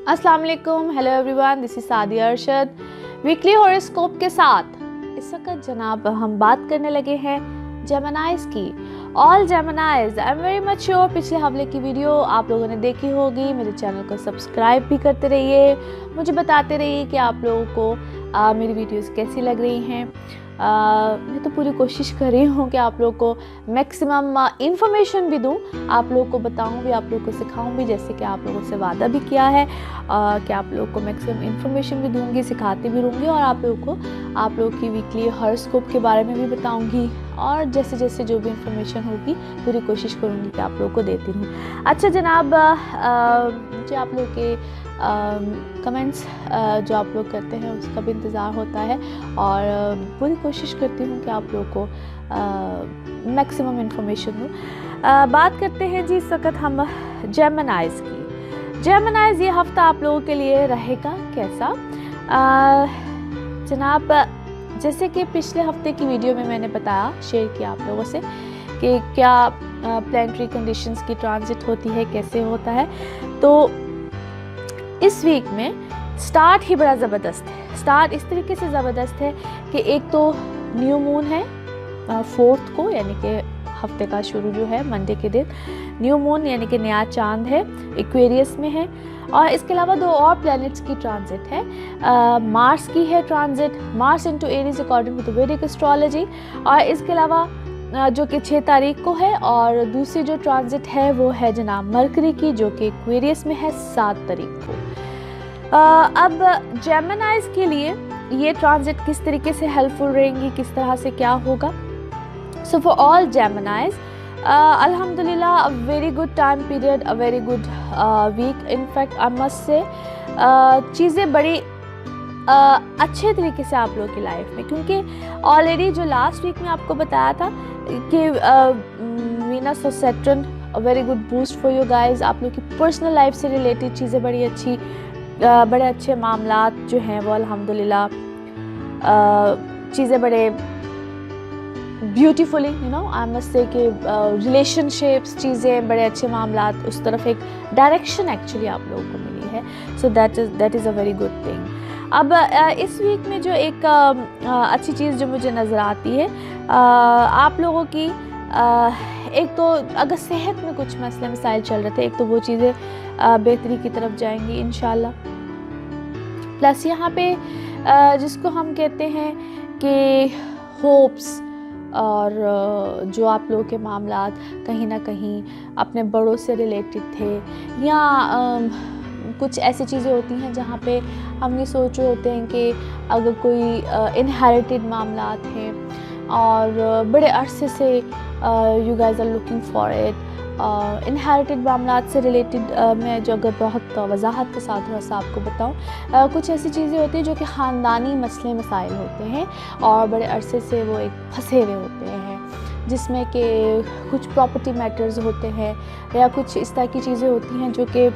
अस्सलाम वालेकुम, hello everyone, this is Sadia Arshad weekly horoscope के साथ। इस वक्त जनाब हम बात करने लगे हैं जेमिनाइज की। All जेमिनाइज, I am very much sure पिछले हफ्ते की वीडियो आप लोगों ने देखी होगी। मेरे चैनल को सब्सक्राइब भी करते रहिए, मुझे बताते रहिए कि आप लोगों को मेरी वीडियोस कैसी लग रही हैं। मैं तो पूरी कोशिश कर रही हूँ कि आप लोगों को मैक्सिमम इंफॉर्मेशन भी दूँ, आप लोगों को बताऊँ भी, आप लोगों को सिखाऊँ भी, जैसे कि आप लोगों से वादा भी किया है कि आप लोगों को मैक्सिमम इंफॉर्मेशन भी दूँगी, सिखाती भी रहूँगी और आप लोगों की वीकली हॉरोस्कोप के बारे में भी बताऊँगी और जैसे जैसे जो भी इंफॉर्मेशन होगी पूरी कोशिश करूँगी कि आप लोगों को देती रहूँ। अच्छा जनाब, मुझे आप लोगों के कमेंट्स जो आप लोग करते हैं उसका भी इंतज़ार होता है और पूरी कोशिश करती हूँ कि आप लोगों को मैक्सिमम इन्फॉर्मेशन दूँ। बात करते हैं जी इस वक्त हम जेमिनाइज की। जेमिनाइज ये हफ्ता आप लोगों के लिए रहेगा कैसा? जनाब, जैसे कि पिछले हफ्ते की वीडियो में मैंने बताया, शेयर किया आप लोगों से कि क्या प्लैनेटरी कंडीशंस की ट्रांजिट होती है, कैसे होता है। तो इस वीक में स्टार्ट ही बड़ा ज़बरदस्त है। स्टार्ट इस तरीके से ज़बरदस्त है कि एक तो न्यू मून है 4th को, यानी कि हफ्ते का शुरू जो है मंडे के दिन न्यू मून यानी कि नया चांद है, एक्वेरियस में है। और इसके अलावा दो और प्लैनेट्स की ट्रांजिट है। मार्स की है transit, Mars into Aries according to the Vedic astrology. और इसके अलावा जो कि 6 तारीख को है, और दूसरी जो ट्रांजिट है वो है जनाब मरकरी की, जो कि एक्वेरियस में है 7 तारीख को। अब जेमिनाइज के लिए ये ट्रांजिट किस तरीके से हेल्पफुल रहेंगी, किस तरह से क्या होगा। सो फॉर ऑल जेमिनाइज अल्हम्दुलिल्लाह a very good time period, a very good week. In fact I must say चीज़ें बड़ी अच्छे तरीके से आप लोगों की लाइफ में, क्योंकि ऑलरेडी जो लास्ट वीक में आपको बताया था कि वीनस और Saturn a very good boost for you guys. आप लोग की पर्सनल लाइफ से रिलेटेड चीज़ें बड़ी अच्छी, बड़े अच्छे मामलात जो हैं वो अल्हम्दुलिल्लाह चीज़ें बड़े ब्यूटीफुली आई मस्ट से कि रिलेशनशिप्स, चीज़ें बड़े अच्छे मामलात, उस तरफ एक डायरेक्शन एक्चुअली आप लोगों को मिली है। So that is a very good thing. अब इस वीक में जो एक अच्छी चीज़ जो मुझे नज़र आती है आप लोगों की, एक तो अगर सेहत में कुछ मसले मसाइल चल रहे थे, एक तो वो चीज़ें बेहतरी की तरफ जाएंगी इंशाल्लाह। प्लस यहाँ पे जिसको हम कहते हैं कि होप्स, और जो आप लोगों के मामलात कहीं ना कहीं अपने बड़ों से रिलेटेड थे, या कुछ ऐसी चीज़ें होती हैं जहाँ पे हम ये सोच रहे होते हैं कि अगर कोई इनहेरिटेड मामलात हैं और बड़े अरसे से you guys are looking for it, inherited मामलात से रिलेटेड मैं जो अगर बहुत वजाहत के साथ थोड़ा सा आपको बताऊँ, कुछ ऐसी चीज़ें होती हैं जो कि ख़ानदानी मसले मसाइल होते हैं और बड़े अरसे से वो एक फंसे हुए होते हैं, जिसमें कि कुछ प्रॉपर्टी मैटर्स होते हैं या कुछ इस तरह की चीज़ें होती हैं जो कि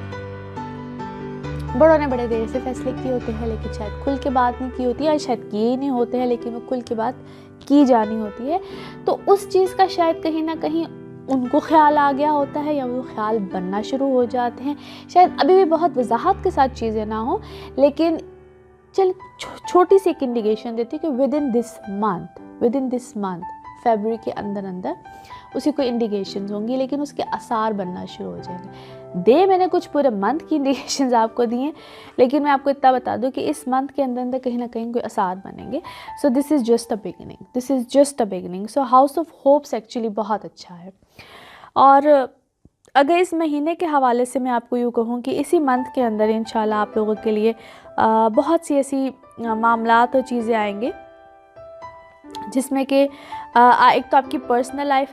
बड़ों ने बड़े देर से फैसले किए होते हैं, लेकिन शायद खुल के बात नहीं की होती है, या शायद किए ही नहीं होते हैं, लेकिन वो खुल के बात की जानी होती है। तो उस चीज़ का शायद कहीं ना कहीं उनको ख्याल आ गया होता है, या वो ख्याल बनना शुरू हो जाते हैं। शायद अभी भी बहुत वजाहत के साथ चीज़ें ना हो, लेकिन चल छोटी सी एक इंडिकेशन देती है कि विद इन दिस मंथ फरवरी के अंदर उसी को इंडिकेशंस होंगी, लेकिन उसके आसार बनना शुरू हो जाएंगे। मैंने कुछ पूरे मंथ की इंडिकेशंस आपको दी हैं, लेकिन मैं आपको इतना बता दूं कि इस मंथ के अंदर कहीं ना कहीं कोई आसार बनेंगे। सो this is just a beginning. So house of hopes actually बहुत अच्छा है। और अगर इस महीने के हवाले से मैं आपको यूँ कहूँ कि इसी मंथ के अंदर इंशाल्लाह आप लोगों के लिए बहुत सी ऐसी मामलात और चीज़ें आएंगे जिसमें कि एक तो आपकी पर्सनल लाइफ,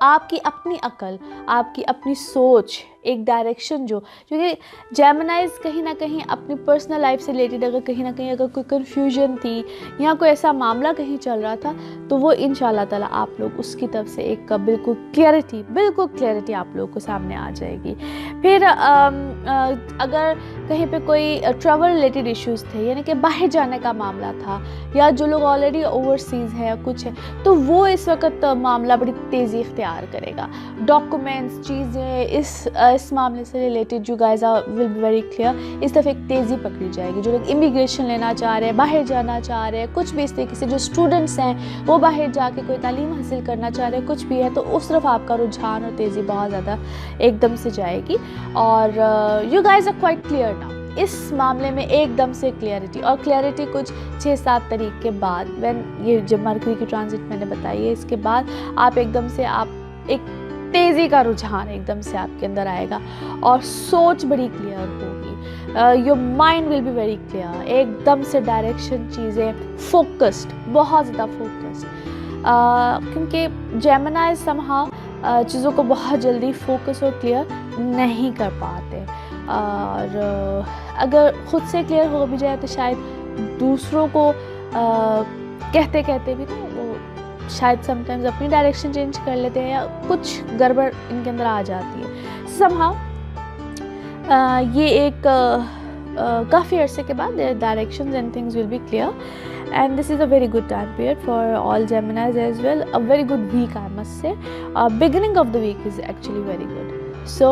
आपकी अपनी अकल, आपकी अपनी सोच, एक डायरेक्शन क्योंकि जेमिनाइज कहीं ना कहीं अपनी पर्सनल लाइफ से रिलेटेड अगर कहीं ना कहीं अगर कोई कन्फ्यूजन थी या कोई ऐसा मामला कहीं चल रहा था, तो वो इंशाल्लाह ताला आप लोग उसकी तरफ से एक बिल्कुल क्लियरिटी आप लोगों को सामने आ जाएगी। फिर अगर कहीं पे कोई ट्रैवल रिलेटेड इश्यूज़ थे, यानी कि बाहर जाने का मामला था, या जो लोग ऑलरेडी ओवरसीज़ है कुछ है, तो वो इस वक्त मामला बड़ी तेज़ी इख्तियार करेगा। डॉक्यूमेंट्स, चीज़ें, इस इस मामले से related you guys will be very clear, इस दफ़े एक तेज़ी पकड़ी जाएगी। जो लोग इमिग्रेशन लेना चाह रहे हैं, बाहर जाना चाह रहे हैं, कुछ भी इस तरीके से जो स्टूडेंट्स हैं वो बाहर जाके कोई तालीम हासिल करना चाह रहे हैं, कुछ भी है, तो उस तरफ आपका रुझान और तेज़ी बहुत ज़्यादा एकदम से जाएगी। और you guys are quite clear now, इस मामले में एकदम से क्लियरिटी, और क्लियरिटी कुछ 6-7 तारीख के बाद, व्हेन ये जब मरकरी की ट्रांजिट मैंने बताई है, इसके बाद आप एकदम से आप एक तेज़ी का रुझान एकदम से आपके अंदर आएगा और सोच बड़ी क्लियर होगी। Your mind will be very clear, एकदम से डायरेक्शन, चीज़ें फोकस्ड, बहुत ज़्यादा फोकस्ड, क्योंकि जेमिनी समहाउ चीज़ों को बहुत जल्दी फोकस और क्लियर नहीं कर पाते, और अगर ख़ुद से क्लियर हो भी जाए तो शायद दूसरों को कहते कहते भी तो वो शायद समटाइम्स अपनी डायरेक्शन चेंज कर लेते हैं, या कुछ गड़बड़ इनके अंदर आ जाती है समहाउ। ये एक काफ़ी अरसे के बाद directions and things will be clear, and this is a very good time period for all Geminis as well. A very good week I must say. Beginning of the week is actually very good. So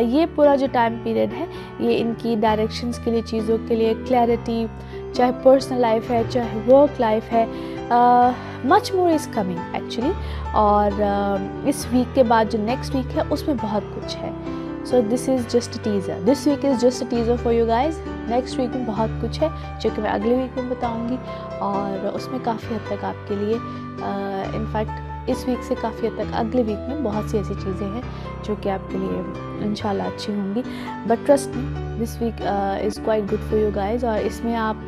ये पूरा जो time period है ये इनकी directions के लिए, चीज़ों के लिए, क्लैरिटी, चाहे पर्सनल लाइफ है चाहे वर्क लाइफ है, much more is coming actually. और इस वीक के बाद जो नेक्स्ट वीक है उसमें बहुत कुछ है। So this is just a teaser, this week is just a teaser for you guys. Next week में बहुत कुछ है जो कि मैं अगले वीक में बताऊंगी, और उसमें काफ़ी हद तक आपके लिए, इनफैक्ट इस वीक से काफ़ी हद तक अगले वीक में बहुत सी ऐसी चीज़ें हैं जो कि आपके लिए इंशाल्लाह अच्छी होंगी। But trust me, this week is quite good for you guys, और इसमें आप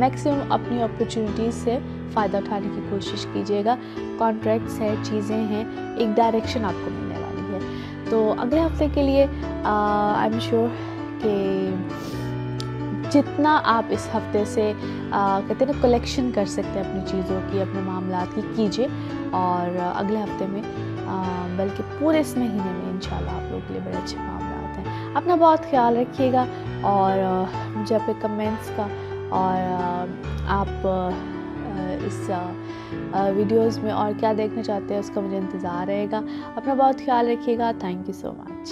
मैक्सिमम अपनी अपॉर्चुनिटीज़ से फ़ायदा उठाने की कोशिश कीजिएगा। कॉन्ट्रैक्ट्स है, चीज़ें हैं, एक डायरेक्शन आपको मिलने वाली है। तो अगले हफ्ते के लिए आई एम श्योर कि जितना आप इस हफ्ते से कहते हैं ना कलेक्शन कर सकते हैं अपनी चीज़ों की, अपने मामलात की, कीजिए। और अगले हफ्ते में बल्कि पूरे इस महीने में इंशाल्लाह आप लोगों के लिए बड़े अच्छे मामलात हैं। अपना बहुत ख्याल रखिएगा, और मुझे अपने कमेंट्स का, और आप इस वीडियोस में और क्या देखना चाहते हैं उसका मुझे इंतज़ार रहेगा। अपना बहुत ख्याल रखिएगा। Thank you so much.